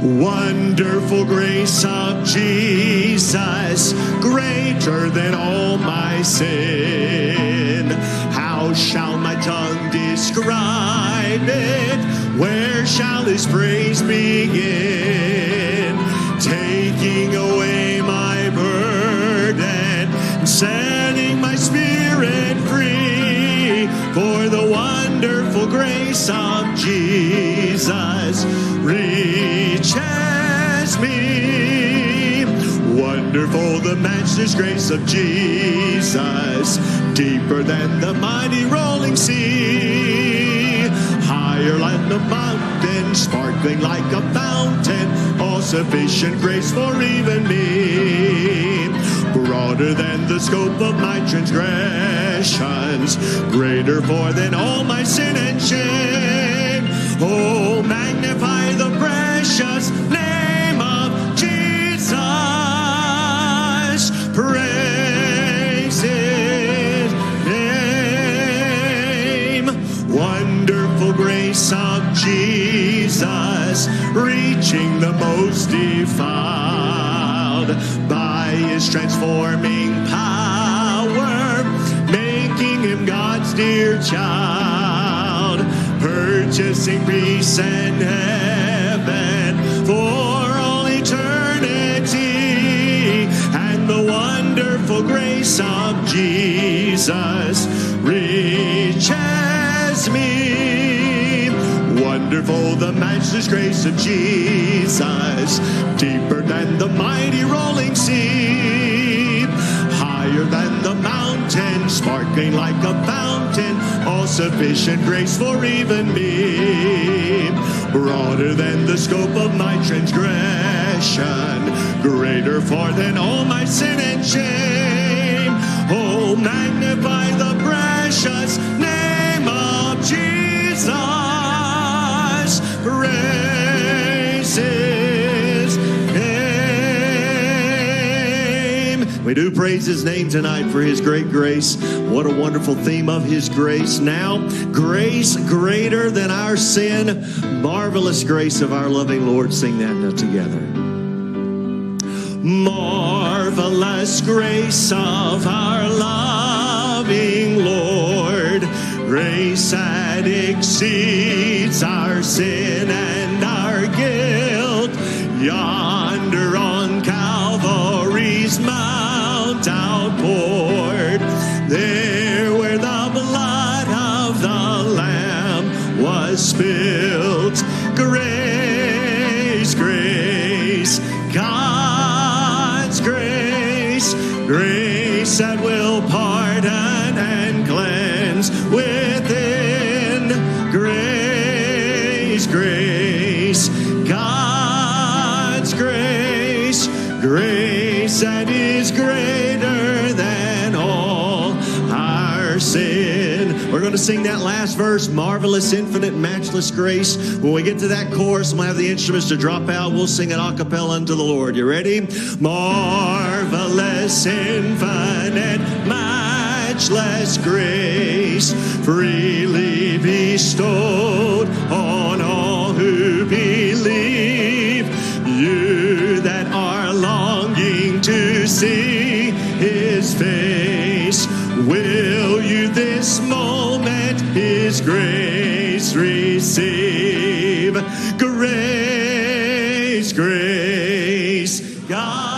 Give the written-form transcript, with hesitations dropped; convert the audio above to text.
Wonderful grace of Jesus, greater than all my sin. How shall my tongue describe it? Where shall his praise begin? Taking away my burden, setting my spirit free. For the wonderful grace of Jesus reaches me. Wonderful the matchless grace of Jesus, deeper than the mighty rolling sea. Higher like the mountain, sparkling like a fountain, all sufficient grace for even me. Broader than the scope of my transgressions, greater for than all my sin and shame. Oh, magnify the precious name of Jesus. Praise his name. Wonderful grace of Jesus, reaching the most defiled by his transforming power, making him God's dear child, purchasing peace and heaven for all eternity. And the wonderful grace of Jesus reaches me. Wonderful the matchless grace of Jesus, deeper than the mighty rolling sea. Higher than the mountain, sparkling like a fountain, all sufficient grace for even me. Broader than the scope of my transgression, greater far than all my sin and shame. Oh, magnify the precious name of Jesus. Praise his name. We do praise his name tonight for his great grace. What a wonderful theme of his grace. Now, grace greater than our sin, marvelous grace of our loving Lord. Sing that now together. Marvelous grace of our loving Lord, grace that exceeds our sin and our guilt. Yonder on Calvary's mount outpoured, there where the blood of the Lamb was spilled. Grace, grace, God's grace, grace that will pardon and cleanse within. Grace, grace, God's grace, grace that is greater than all our sin. We're going to sing that last verse, marvelous, infinite, matchless grace. When we get to that chorus, we'll have the instruments to drop out. We'll sing it a cappella unto the Lord. You ready? Marvelous, infinite, matchless grace, freely bestowed on all who believe. You that are longing to see his face, will you this moment his grace receive? Grace, grace, God.